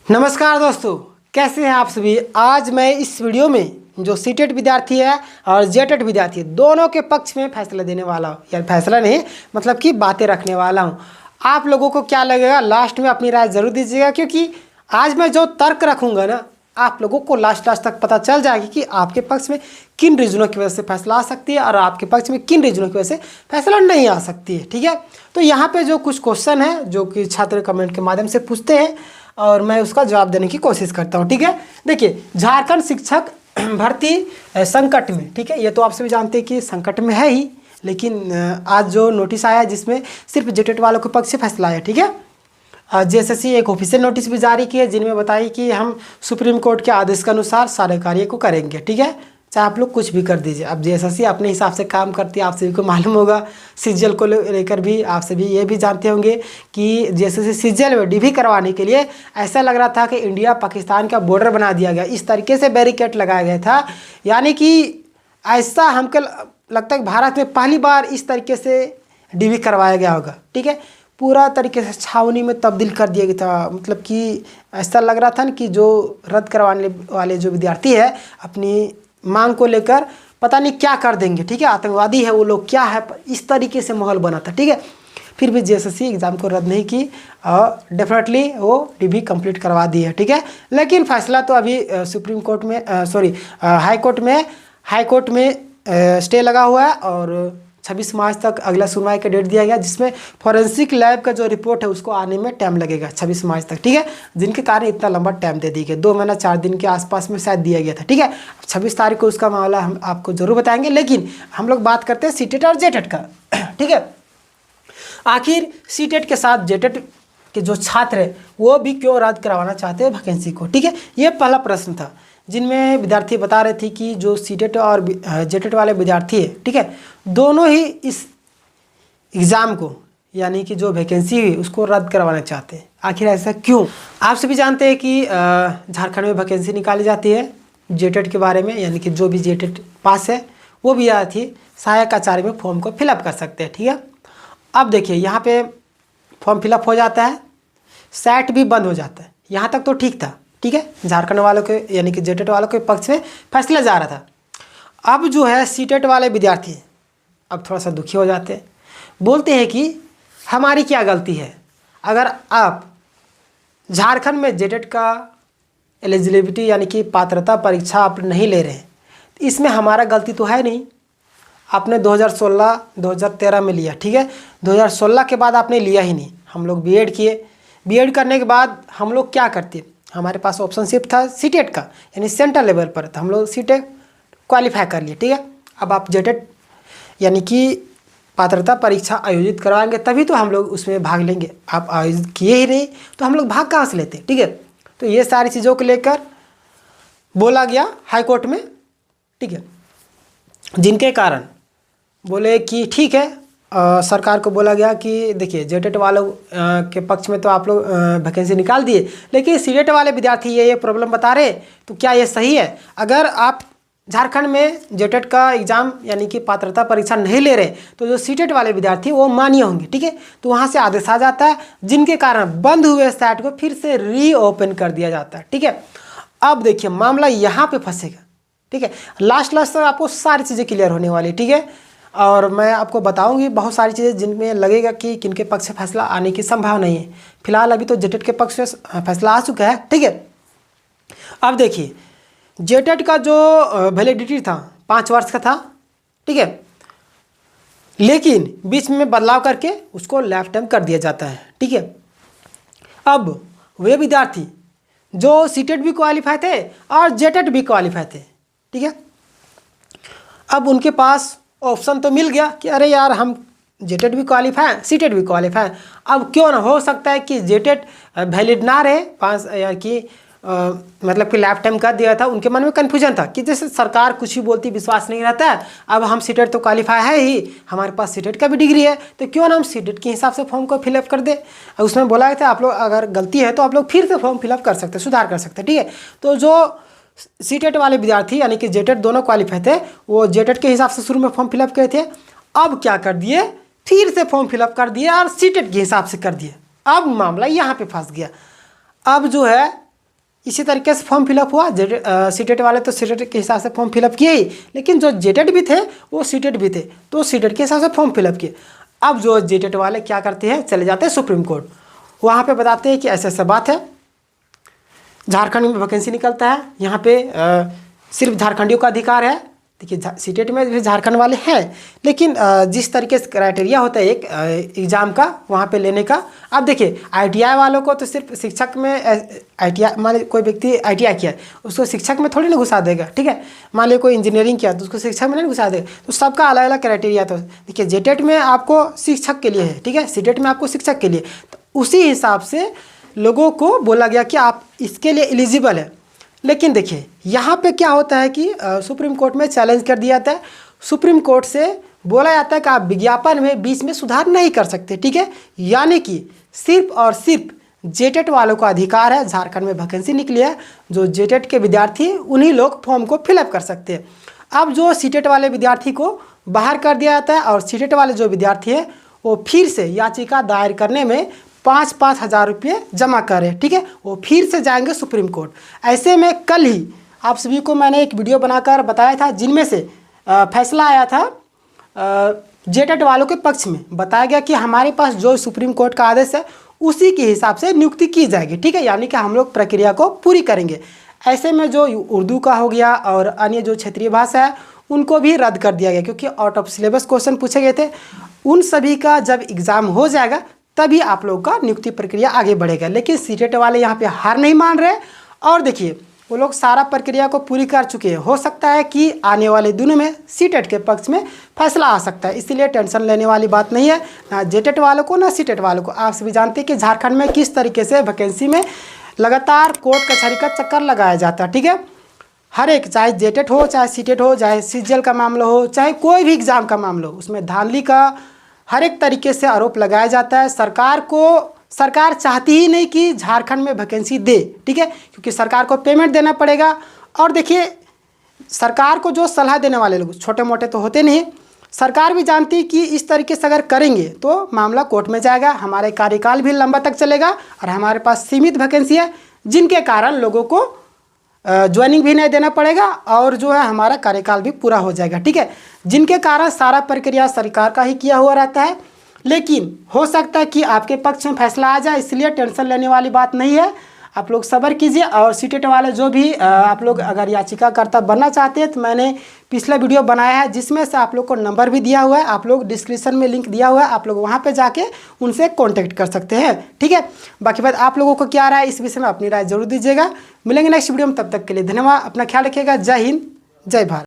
नमस्कार दोस्तों, कैसे हैं आप सभी। आज मैं इस वीडियो में जो सीटेट विद्यार्थी है और जेटेट विद्यार्थी है दोनों के पक्ष में फैसला देने वाला हूँ, या फैसला नहीं मतलब कि बातें रखने वाला हूँ। आप लोगों को क्या लगेगा लास्ट में अपनी राय ज़रूर दीजिएगा, क्योंकि आज मैं जो तर्क रखूँगा ना आप लोगों को लास्ट तक पता चल जाएगी कि आपके पक्ष में किन रीजनों की वजह से फैसला आ सकती है और आपके पक्ष में किन रीजनों की वजह से फैसला नहीं आ सकती है। ठीक है, तो यहाँ पे जो कुछ क्वेश्चन है जो कि छात्र कमेंट के माध्यम से पूछते हैं और मैं उसका जवाब देने की कोशिश करता हूँ। ठीक है, देखिए झारखंड शिक्षक भर्ती संकट में, ठीक है, ये तो आप सभी जानते हैं कि संकट में है ही, लेकिन आज जो नोटिस आया है जिसमें सिर्फ जेटेट वालों के पक्ष से फैसला आया। ठीक है, जेएसएससी एक ऑफिशियल नोटिस भी जारी की है जिनमें बताई कि हम सुप्रीम कोर्ट के आदेश के अनुसार सारे कार्य को करेंगे। ठीक है, चाहे आप लोग कुछ भी कर दीजिए। अब जेएसएससी अपने हिसाब से काम करती है, आप सभी को मालूम होगा। सीजीएल को लेकर भी आप सभी ये भी जानते होंगे कि जेएसएससी सीजीएल में डीवी करवाने के लिए ऐसा लग रहा था कि इंडिया पाकिस्तान का बॉर्डर बना दिया गया, इस तरीके से बैरिकेड लगाया गया था। यानी कि ऐसा हमको लगता है कि भारत में पहली बार इस तरीके से डीवी करवाया गया होगा। ठीक है, पूरा तरीके से छावनी में तब्दील कर दिया गया था। मतलब कि ऐसा लग रहा था ना कि जो रद्द करवाने वाले जो विद्यार्थी है अपनी मांग को लेकर पता नहीं क्या कर देंगे। ठीक है, आतंकवादी है वो लोग, क्या है, इस तरीके से माहौल बना था। ठीक है, फिर भी जेएसएससी एग्ज़ाम को रद्द नहीं की और डेफिनेटली वो डीवी कंप्लीट करवा दी है। ठीक है, लेकिन फैसला तो अभी सुप्रीम कोर्ट में हाई कोर्ट में स्टे लगा हुआ है और 26 मार्च तक अगला सुनवाई का डेट दिया गया, जिसमें फॉरेंसिक लैब का जो रिपोर्ट है उसको आने में टाइम लगेगा 26 मार्च तक। ठीक है, जिनके कारण इतना लंबा टाइम दे दी गया, 2 महीना 4 दिन के आसपास में शायद दिया गया था। ठीक है, 26 तारीख को उसका मामला हम आपको ज़रूर बताएंगे, लेकिन हम लोग बात करते हैं सीटेट और जेटेट का। ठीक है, आखिर सीटेट के साथ जेटेट के जो छात्र है वो भी क्यों रद्द करवाना चाहते हैं वैकेंसी को। ठीक है, ये पहला प्रश्न था जिनमें विद्यार्थी बता रहे थे कि जो सीटेट और जेटेट वाले विद्यार्थी है, ठीक है, दोनों ही इस एग्ज़ाम को यानी कि जो वैकेंसी हुई उसको रद्द करवाना चाहते हैं। आखिर ऐसा क्यों? आप सभी जानते हैं कि झारखंड में वैकेंसी निकाली जाती है जेटेट के बारे में, यानी कि जो भी जेटेट पास है वो भी थी सहायक आचार्य में फॉर्म को फिलअप कर सकते हैं। ठीक है, अब देखिए यहाँ पे फॉर्म फिलअप हो जाता है, सेट भी बंद हो जाता है, यहाँ तक तो ठीक था। ठीक है, झारखंड वालों के यानी कि जेटेट वालों के पक्ष में फैसला जा रहा था। अब जो है सीटेट वाले विद्यार्थी अब थोड़ा सा दुखी हो जाते हैं, बोलते हैं कि हमारी क्या गलती है, अगर आप झारखंड में जेटेट का एलिजिबिलिटी यानी कि पात्रता परीक्षा आप नहीं ले रहे हैं, इसमें हमारा गलती तो है नहीं। आपने 2016-2013 में लिया, ठीक है, 2016 के बाद आपने लिया ही नहीं। हम लोग बीएड किए, बीएड करने के बाद हम लोग क्या करते, हमारे पास ऑप्शन सिर्फ था सीटेट का, यानी सेंट्रल लेवल पर, तो हम लोग सीटेट क्वालिफाई कर लिए। ठीक है, अब आप जेटेट यानी कि पात्रता परीक्षा आयोजित करवाएंगे तभी तो हम लोग उसमें भाग लेंगे। आप आयोजित किए ही नहीं तो हम लोग भाग कहाँ से लेते। ठीक है, तो ये सारी चीज़ों को लेकर बोला गया हाई कोर्ट में। ठीक है, जिनके कारण बोले कि ठीक है, सरकार को बोला गया कि देखिए जेटेट वालों के पक्ष में तो आप लोग वैकेंसी निकाल दिए, लेकिन सीटेट वाले विद्यार्थी ये प्रॉब्लम बता रहे, तो क्या ये सही है? अगर आप झारखंड में जेटेट का एग्ज़ाम यानी कि पात्रता परीक्षा नहीं ले रहे तो जो सीटेट वाले विद्यार्थी वो मान्य होंगे। ठीक है, तो वहाँ से आदेश आ जाता है जिनके कारण बंद हुए सेट को फिर से रीओपन कर दिया जाता है। ठीक है, अब देखिए मामला यहाँ पर फंसेगा। ठीक है, लास्ट तक आपको सारी चीज़ें क्लियर होने वाली। ठीक है, और मैं आपको बताऊंगी बहुत सारी चीज़ें जिनमें लगेगा कि किनके पक्ष से फैसला आने की संभावना नहीं है। फिलहाल अभी तो जेटेट के पक्ष से फैसला आ चुका है। ठीक है, अब देखिए जेटेट का जो वैलिडिटी था 5 वर्ष का था। ठीक है, लेकिन बीच में बदलाव करके उसको लाइफ टाइम कर दिया जाता है। ठीक है, अब वे विद्यार्थी जो सीटेट भी क्वालिफाई थे और जेटेट भी क्वालिफाई थे, ठीक है, अब उनके पास ऑप्शन तो मिल गया कि अरे यार हम जेटेट भी क्वालिफाई सीटेट भी क्वालिफाई, अब क्यों ना हो सकता है कि जेटेट वैलिड ना रहे 5 या कि मतलब कि लाइफ टाइम कर दिया था। उनके मन में कन्फ्यूजन था कि जैसे सरकार कुछ ही बोलती विश्वास नहीं रहता है, अब हम सीटेट तो क्वालिफाई है ही, हमारे पास सीटेट का भी डिग्री है, तो क्यों ना हम सीटेट के हिसाब से फॉर्म को फिलअप कर दे। उसमें बोला गया था आप लोग अगर गलती है तो आप लोग फिर से फॉर्म फिलअप कर सकते, सुधार कर सकते। ठीक है, तो जो सीटेट वाले विद्यार्थी यानी कि जेटेट दोनों क्वालिफाई थे वो जेटेट के हिसाब से शुरू में फॉर्म फिलअप किए थे, अब क्या कर दिए फिर से फॉर्म फिलअप कर दिए और सीटेट के हिसाब से कर दिए। अब मामला यहाँ पे फंस गया। अब जो है इसी तरीके से फॉर्म फिलअप हुआ। सीटेट वाले तो सीटेट के हिसाब से फॉर्म फिलअप किए ही, लेकिन जो जेटेट भी थे वो सीटेट भी थे, तो सीटेट के हिसाब से फॉर्म फिलअप किए। अब जो जेटेट वाले क्या करते हैं, चले जाते हैं सुप्रीम कोर्ट, वहाँ पे बताते हैं कि ऐसा ऐसा बात है, झारखंड में वैकेंसी निकलता है, यहाँ पे सिर्फ झारखंडियों का अधिकार है। देखिए सीटेट में भी झारखंड वाले हैं, लेकिन जिस तरीके से क्राइटेरिया होता है एक एग्ज़ाम का वहाँ पे लेने का। अब देखिए ITI वालों को तो सिर्फ शिक्षक में ITI, मान लीजिए कोई व्यक्ति ITI किया है उसको शिक्षक में थोड़ी ना घुसा देगा, ठीक है। मान लीजिए कोई इंजीनियरिंग किया तो उसको शिक्षक में नहीं घुसा देगा, तो सबका अलग अलग क्राइटेरिया। तो देखिए जेटेट में आपको शिक्षक के लिए है, ठीक है, सीटेट में आपको शिक्षक के लिए, तो उसी हिसाब से लोगों को बोला गया कि आप इसके लिए एलिजिबल है। लेकिन देखिए यहाँ पे क्या होता है कि सुप्रीम कोर्ट में चैलेंज कर दिया जाता है, सुप्रीम कोर्ट से बोला जाता है कि आप विज्ञापन में बीच में सुधार नहीं कर सकते, ठीक है। यानी कि सिर्फ और सिर्फ जेटेट वालों का अधिकार है, झारखंड में वैकेंसी निकली है, जो जेटेट के विद्यार्थी उन्हीं लोग फॉर्म को फिलअप कर सकते हैं। अब जो सीटेट वाले विद्यार्थी को बाहर कर दिया जाता है और सीटेट वाले जो विद्यार्थी हैं वो फिर से याचिका दायर करने में 5-5 हज़ार रुपये जमा करें, ठीक है, वो फिर से जाएंगे सुप्रीम कोर्ट। ऐसे में कल ही आप सभी को मैंने एक वीडियो बनाकर बताया था, जिनमें से फैसला आया था जेटेट वालों के पक्ष में। बताया गया कि हमारे पास जो सुप्रीम कोर्ट का आदेश है उसी के हिसाब से नियुक्ति की जाएगी, ठीक है, यानी कि हम लोग प्रक्रिया को पूरी करेंगे। ऐसे में जो उर्दू का हो गया और अन्य जो क्षेत्रीय भाषा है उनको भी रद्द कर दिया गया, क्योंकि आउट ऑफ सिलेबस क्वेश्चन पूछे गए थे। उन सभी का जब एग्ज़ाम हो जाएगा तभी आप लोगों का नियुक्ति प्रक्रिया आगे बढ़ेगा। लेकिन सीटेट वाले यहाँ पे हार नहीं मान रहे, और देखिए वो लोग सारा प्रक्रिया को पूरी कर चुके हैं। हो सकता है कि आने वाले दिनों में सीटेट के पक्ष में फैसला आ सकता है, इसीलिए टेंशन लेने वाली बात नहीं है, ना जेटेट वालों को ना सीटेट वालों को। आप सभी जानते हैं कि झारखंड में किस तरीके से वैकेंसी में लगातार कोर्ट कचहरी का चक्कर लगाया जाता है, ठीक है। हर एक, चाहे जेटेट हो, चाहे सीटेट हो, चाहे सीजीएल का मामला हो, चाहे कोई भी एग्ज़ाम का मामला हो, उसमें धांधली का हर एक तरीके से आरोप लगाया जाता है। सरकार चाहती ही नहीं कि झारखंड में वैकेंसी दे, ठीक है, क्योंकि सरकार को पेमेंट देना पड़ेगा। और देखिए सरकार को जो सलाह देने वाले लोग छोटे मोटे तो होते नहीं, सरकार भी जानती है कि इस तरीके से अगर करेंगे तो मामला कोर्ट में जाएगा, हमारे कार्यकाल भी लंबा तक चलेगा और हमारे पास सीमित वैकेंसी है, जिनके कारण लोगों को ज्वाइनिंग भी नहीं देना पड़ेगा और जो है हमारा कार्यकाल भी पूरा हो जाएगा, ठीक है, जिनके कारण सारा प्रक्रिया सरकार का ही किया हुआ रहता है। लेकिन हो सकता है कि आपके पक्ष में फैसला आ जाए, इसलिए टेंशन लेने वाली बात नहीं है। आप लोग सब्र कीजिए। और सीटेट वाले जो भी आप लोग अगर याचिकाकर्ता बनना चाहते हैं तो मैंने पिछला वीडियो बनाया है, जिसमें से आप लोग को नंबर भी दिया हुआ है, आप लोग डिस्क्रिप्शन में लिंक दिया हुआ है, आप लोग वहां पे जाके उनसे कांटेक्ट कर सकते हैं, ठीक है। बाकी बात आप लोगों को क्या राय इस विषय में अपनी राय जरूर दीजिएगा। मिलेंगे नेक्स्ट वीडियो में, तब तक के लिए धन्यवाद, अपना ख्याल रखिएगा। जय हिंद, जय भारत।